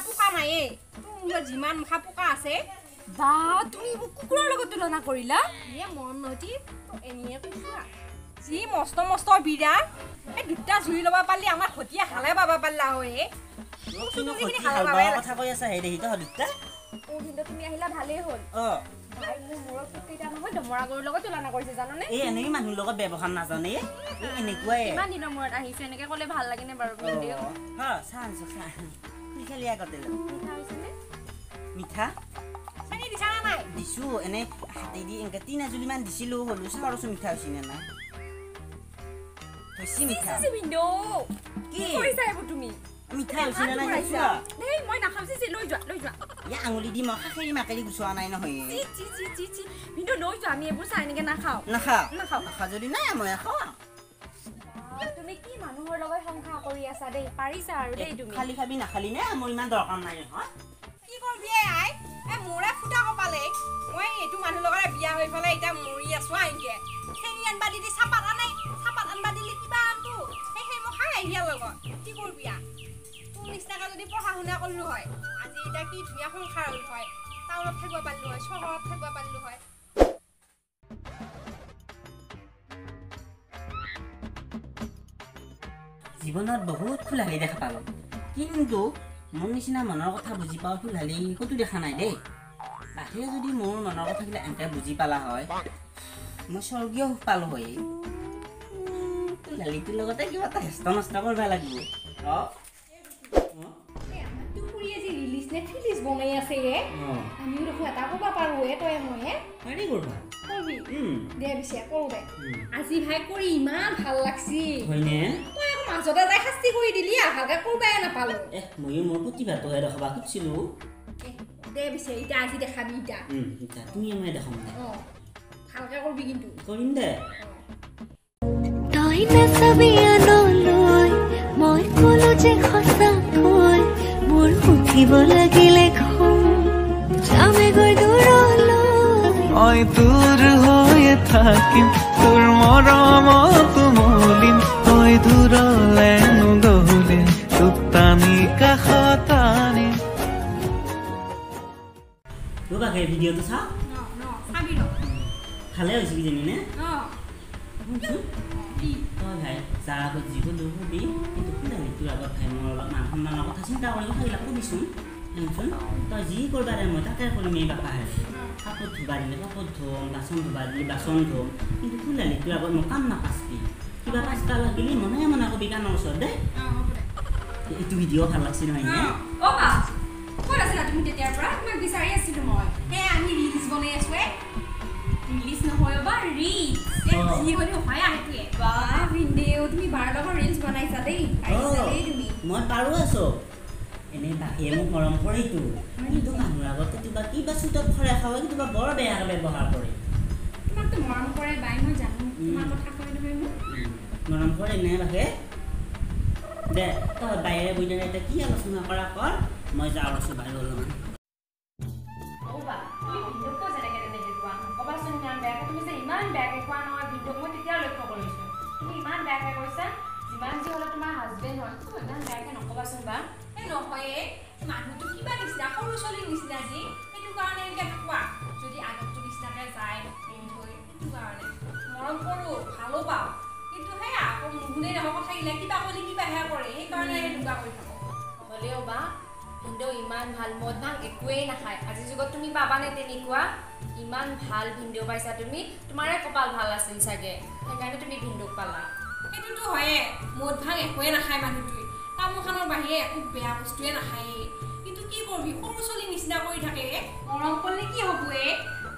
পোকা নাই মোৰ যিমান মহা পোকা আছে বা তুমি কুকুৰৰ লগত তুলনা কৰিলা এ মন নতি এনিয়ে কুকুৰা যি মস্ত মস্ত বিৰা এই দুটা জুই লবা পালি আমাৰ খতিয়া হালে বাবা পাল্লা হয় কথা কৈ আছে হে দেহিত হদিতা ও কিন্তু তুমি আহিলা ভালেই হ'ল ভাই মোৰ মূৰত কেইটা নহয় দমৰা গৰুৰ লগত তুলনা কৰিছে জাননে এই এনেই মানুহৰ লগত ব্যৱহাৰ নাজানে এনেকুৱাই ইমান দিনৰ মূৰত আহিছে এনেকে ক'লে ভাল লাগেনে বাৰু ভিডিঅ হা চানছো কি খালি আগতে মিঠা চানি দিছা না নাই দিছো এনে হাতে দি এনেকে 3 জুলি মান দিছিলো হলু চাৰছো মিঠা হৈছে না হৈছি মিঠা ভিডিঅ কি কৰিছা এব তুমি মিঠা হৈছে না নাই দেই মই নাখামছি লৈ যোৱা ইয়া আঙুলি দি মই খাখেৰি মাকেৰি গুছোৱা নাই নহয় চি ভিডিঅ লৈ যোৱা আমি এবোৰ চাই এনেকে নাখাও নাখা যদি নাই মই খাও তুমি কি মানুহৰ লগত সংখ্যা কৰি আছা দেই পাৰিছা আৰু দেই তুমি খালি খাবি নাখালি নে মোৰ ইমান দৰকাৰ নাই নহয় কি কৰবি আই এ মোৰে ফুটা কপালে মই এটো মানুহ লগৰে বিয়া হৈ ফলে এটা মৰি আছো আইকে চেনি আনবা দিদি চাপাত আনবা দিলি কিবা আনটো সেই মই খাই আহিয়া লগত কি কৰবি আ তুমি নিস্তাকা যদি পঢ়া শুনা কৰিলো হয় আজি এটা কি ধুনীয়া সংসাৰ হ'ল হয় টাউনত থাকিব পাৰিলো হয় চহৰত থাকিব পাৰিলো হয় জীৱনত বহুত ফুলহালি দেখা পালো কিন্তু মোৰ নিচিনা মনৰ কথা বুজি পাও ফুলহালি কতো দেখা নাই দেই বাহিৰে যদি মোৰ মনৰ কথাবিলাক এনেকৈ বুজি পালা হয় মই স্বৰ্গীয় সুখ পালো হয় ফুলহালিটোৰ লগতে কিবা এটা হেষ্ট নষ্ট কৰিব লাগিব নেটফ্লিক্স বনাই আছে আমি দেখো এটা কবা পাৰো তই মই পাৰি কৰবা কৰবি দে বিছে কৰো দে আজি ভাই কৰি ইমান ভাল লাগছি হয়নে তই আকৌ মাজতে যাই শাস্তি কৰি দিলি ভালকে কৰবাই নাপালো ময়ো মোৰ প্ৰতিভাটো দেখাবা খুজিছিলো দে বিছে এটা আজি দেখাবি এটা তুমি মই দেখাম দে ভালকে কৰবি কিন্তু কৰিম দে তই নাচাবি আনলৈ মই কলো যে সঁচাকৈ মোৰ উঠিব লাগিলে যামে গৈ দূৰলৈ মই দূৰ হৈ থাকিম তোৰ মৰমত মলিম তই দূৰলে নগ'লে তোক টানি কাষত আনিম বাকে ভিডিঅ'টো চা চাবি ভালে হৈছে কিজানি নে তই ভাই যাৰ আগত যিবোৰ দুখ দি কিন্তু তোৰ আগত ভাই মোৰ অলপ মান সন্মানৰ কথা চিন্তা কৰি কথাবিলাক কবিচোন শুনচোন তই যি কৰবা দে মই তাকে কৰিম এই বাপাহে কাপোৰ ধুবা দিলে কাপোৰ ধুম বাচন ধুবা দিলে বাচন ধুম কিন্তু ফুলালি তোৰ আগত মই কাম নাপাচবি কিবা পাঁচটা লাগিলে মনে কবি কাণৰ ওচৰত দে এইটো ভিডিঅ' ভাল লাগছে নহয় নে ক'ত আছিলা তুমি তেতিয়াৰ পৰা তোমাক বিচাৰি আছিলো মই আমি ৰিলছ বনাই আছো ৰিলছ নহয় বা ৰিলছ যি হলেও হয় আহিয়ে বাহ ভিডিঅ' তুমি বাৰ লগত ৰিলছ বনাইছা দেই তুমি মই পাৰো আছো এনে বাহিৰে মোক মৰম কৰিতো কিন্তু মানুহৰ আগতে কিবা চুটত খৰাই খাব কিবা বৰ বেয়াকৈ ব্যৱহাৰ কৰে তোমাকতো মৰম কৰে বাই মই জানো তোমাৰ কথা কয় নহয় মোক মৰম কৰে নে বাহে দে তই বাহিৰে বহি দে কি আলোচনা কৰা কৰ মই যাওঁ আছো বাহিৰ অলপমান ইমান বেয়াকে কোৱা নহয় ভিডিঅ' মই তেতিয়া লক্ষ্য কৰিছো তুমি ইমান বেয়াকে কৈছা যিমান যি হ'লে তোমাৰ হাজবেণ্ড হয় তুমি ইমান বেয়াকে নকবাচোন বা এই নহয়ে মানুহটো কিবা নিচিনা সৰু ছোৱালীৰ নিচিনা যি সেইটো কাৰণে এনেকৈ কোৱা যদি আগতটো নিচিনাকৈ যায় সেইটো কাৰণে মৰম কৰোঁ ভালো পাওঁ কিন্তু সেয়া আকৌ নুশুনে নহয় কথাবিলাক কিবা ক'লে কিবা সেয়া কৰে সেইকাৰণে এনেকুৱা কৰি থাকোঁ হ'লেও বা কিন্তু ইমান ভাল মদ ভাং একোৱেই নাখায় আজিৰ যুগত তুমি পাবানে তেনেকুৱা ইমান ভাল ভিডিঅ' পাইছা তুমি তোমাৰে কপাল ভাল আছিল চাগে সেইকাৰণে তুমি ভিডিঅ' পালা সেইটোতো হয়ে মদ ভাং একোৱে নাখায় মানুহটোৱে তামোলখনৰ বাহিৰে একো বেয়া বস্তুৱে নাখায়ে কিন্তু কি কৰবি সৰু ছোৱালীৰ নিচিনা কৰি থাকে মৰম কৰিলে কি হ'ব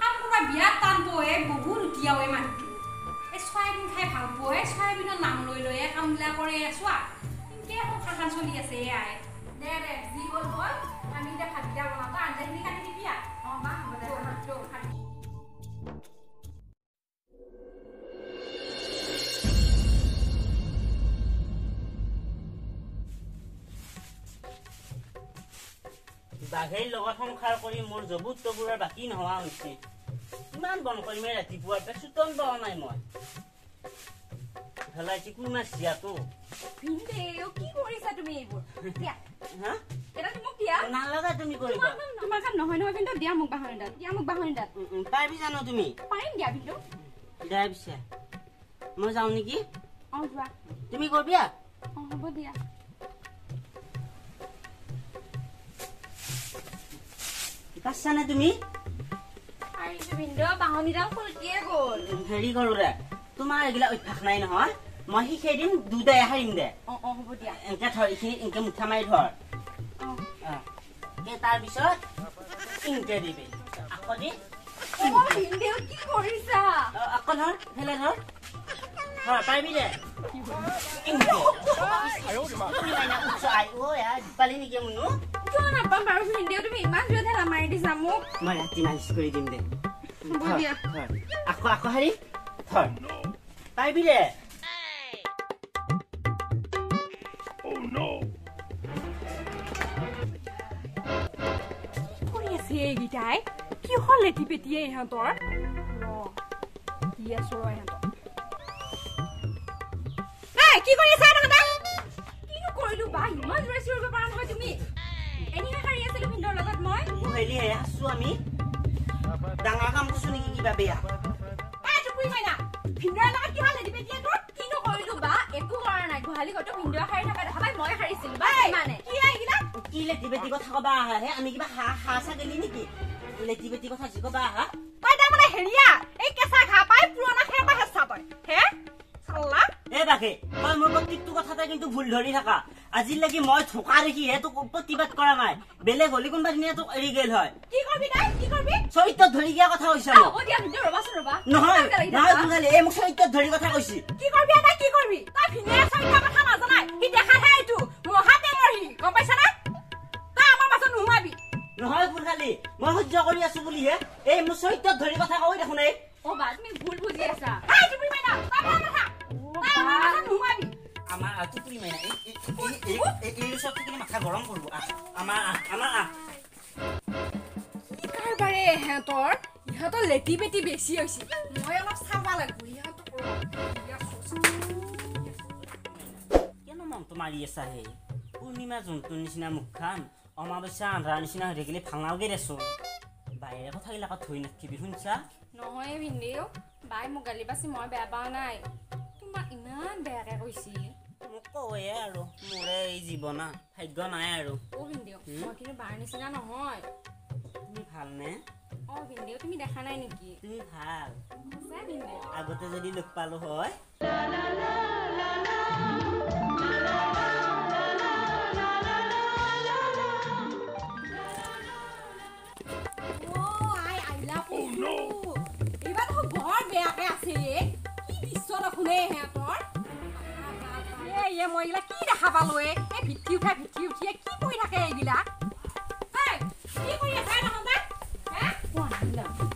কাম কৰা বিয়াত টান পোৱে বহুত উঠিয়াৱে মানুহটো এই চয়াবিন খাই ভাল পোৱে চয়াবিনৰ নাম লৈ লৈ কামবিলাক কৰে চোৱা কেনেকৈ সংসাৰখন চলি আছে আই দে যি হ'ল হ'ল আমি এতিয়া ভাতকেইটা বনাওঁ আঞ্জাখিনি কাটি দিবি মা হ'ব দে বাঘেৰ লগত সংসাৰ কৰি মোৰ জবুত তবুৰৰ বাকী নোহোৱা হৈছে ইমান বন কৰিমে ৰাতিপুৱাৰ পৰা চুতন পোৱা নাই মই ভেলাইছি কোন মাছ দিয়াতো কি কৰিছা তুমি এইবোৰ হা এটা মোক দিয়া নালাগে তুমি কৰিবা তোমাৰ কাম নহয় নহয় কিন্তু দিয়া মোক বাহনিডাল দিয়া মোক বাহনিডাল পাৰিবি জানো তুমি পাৰিম দিয়া কিন্তু দিয়া পিছে মই যাওঁ নেকি যোৱা তুমি কৰিবা হ'ব দিয়া পাছানে তুমি পাৰিছো ভিন্দো বাহনিডাল কলকিয়ে গ'ল হেৰি কৰো দে তোমাৰ এইগিলা অভ্যাস নাই নহয় মই শিকাই দিম দুটাই হাৰিম দে হ'ব দিয়া এনেকে ধৰ এইখিনি এনেকে মুঠা মাৰি ধৰ তাৰপিছত ইনকে দিবি আকৌ দি ভিন্দো কি কৰিছা আকৌ ধৰ ফেলে ধৰ ধৰ পাৰিবি দে পালি নেকি মুনু কিয় নাপাম বাৰু ভিন্দো তুমি ইমান জোৰে ঠেলা মাৰি দিছা মোক মই ৰাতি মালিচ কৰি দিম দে হ'ব দিয়া আকৌ আকৌ হাৰি ধৰ পাৰিবি দে এইকেইটাই কিহৰ লেটি পেটিয়ে ইহঁতৰ কি কৰি আছা কিনো কৰিলো বা ইমান জোৰে চিঞৰিব পৰা নহয় তুমি এনেহে সাৰি আছিলো ভিন্দৰ লগত মই হেৰি আছো আমি ডাঙৰ কাম কৰিছো নেকি কিবা বেয়া ভিন্দৰ লগত কিহৰ লেটি পেটিয়ে তোৰ কিনো কৰিলো বা একো কৰা নাই গোহালি ঘৰটো ভিন্দৰ সাৰি থকা দেখা পাই মই সাৰিছিলো বা মানে কি এইগিলা কি লেটি বেটি কথা কবা আহা হে আমি কিবা হাঁহ ছাগলী নেকি লেটি বেটি কথা যি কবা আহা তই তাৰমানে হেৰিয়া এই কেঁচা ঘাঁহ পাই পুৰণা খেৰ পাই হেঁচা তই হে চাল্লা এ বাকে তই মোৰ প্ৰত্যেকটো কথাতে কিন্তু ভুল ধৰি থাকা আজিলৈকে মই ঠোকা দেখিহে তোক প্ৰতিবাদ কৰা নাই বেলেগ হলি কোনোবা দিনা তোক এৰি গেল হয় কি কৰিবি তাই কি কৰিবি চৰিত্ৰত ধৰি গিয়া কথা কৈছা হ'ব দিয়া ভিন্দৰ ৰবাচোন ৰবা নহয় নহয় বুজালি এই মোক চৰিত্ৰত ধৰি কথা কৈছি কি কৰিবি তাই কি কৰিবি তাই ভিন্দৰ চৰিত্ৰৰ কথা নাজানাই সি দেখাহে এইটো মহাতে মৰি গম পাইছা না তই আমাৰ মাজত নোমাবি নহয় বুজালি মই সহ্য কৰি আছো বুলিহে এই মোৰ চৰিত্ৰত ধৰি কথা কৈ দেখোন এই বা তুমি ভুল বুজি আছা এই তুমি মাইনা তই কথা তই আমাৰ মাজত নোমাবি আমাৰ আটো তুমি মাইনা এই সব থেকে মাথা গৰম কৰব আমাৰ কি কাৰবাৰে ইহঁতৰ লেটি পেটি বেছি হৈছে মই অলপ চাব লাগিব ইহঁতক কেন মনটো মাৰি আছা হে পূৰ্ণিমা জন্তুৰ নিচিনা মুখখান অমাৱস্যা আন্ধাৰ নিচিনা হৈ থাকিলে ভাঙাওগে দেচোন বাহিৰে কথাবিলাকত ধৰি নাথাকিবি শুনছা নহয় ভিন্দেও বাই মোক গালি পাছি মই বেয়া পাওঁ নাই তোমাক ইমান বেয়াকে কৈছি মোক কয়ে আৰু মোৰে এই জীৱনা ভাগ্য নাই আৰু ভিন্দেও মই কিন্তু বাৰ নিচিনা নহয় তুমি ভালনে ভিন্দেও তুমি দেখা নাই নেকি তুমি ভাল সঁচা ভিন্দেও আগতে যদি লগ পালো হয় এইবাৰ দেখোন বৰ বেয়াকে আছে কি দৃশ্য দেখোনে সিহঁতৰ মই এইগিলা কি দেখা পালো এই ভিঠি উঠিয়ে কি কৰি থাকে এইগিলা কি কৰি আছে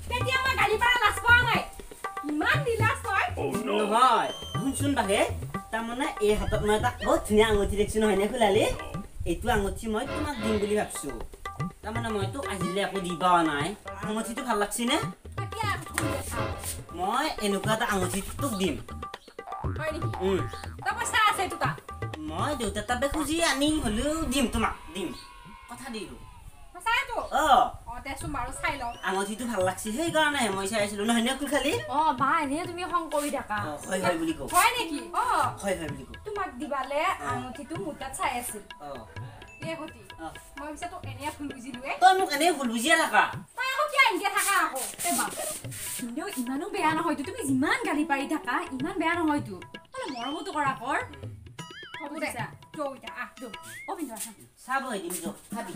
তেতিয়া মই গাড়ী পৰা লাজ পোৱা নাই ইমান দিলাজ তই নহয় শুনচোন বাহে তাৰমানে এই হাতত মই এটা বহুত ধুনীয়া আঙুঠি দেখিছো নহয় নে খোলালি এইটো আঙুঠি মই তোমাক দিম বুলি ভাবছো তাৰমানে মই তোক আজিলৈ একো দি পোৱা নাই আঙুঠিটো ভাল লাগছি নে মই এনেকুৱা এটা আঙুঠি তোক দিম মই দেউতাৰ তাতে খুজি আনি হলেও দিম তোমাক দিম কথা দিলো আঙুঠিটো ভাল লাগছি সেইকাৰণে মই চাই আছিলো নহয় নে খালি বা এনে তুমি খং কৰি থাকা হয় হয় বুলি কও হয় নেকি হয় হয় বুলি কও তোমাক দিবালে আঙুঠিটো মোৰ তাত চাই আছিল মই পিছে তোক এনে ভুল বুজিলো তই মোক এনে ভুল বুজিয়া থাকা তই আকৌ কিয় এনেকে থাকা আকৌ কিন্তু ইমানো বেয়া নহয়তো তুমি যিমান গালি পাৰি থাকা ইমান বেয়া নহয়তো অলপ মৰমতো কৰা কৰ হ'ব দে চাব দিম খাবি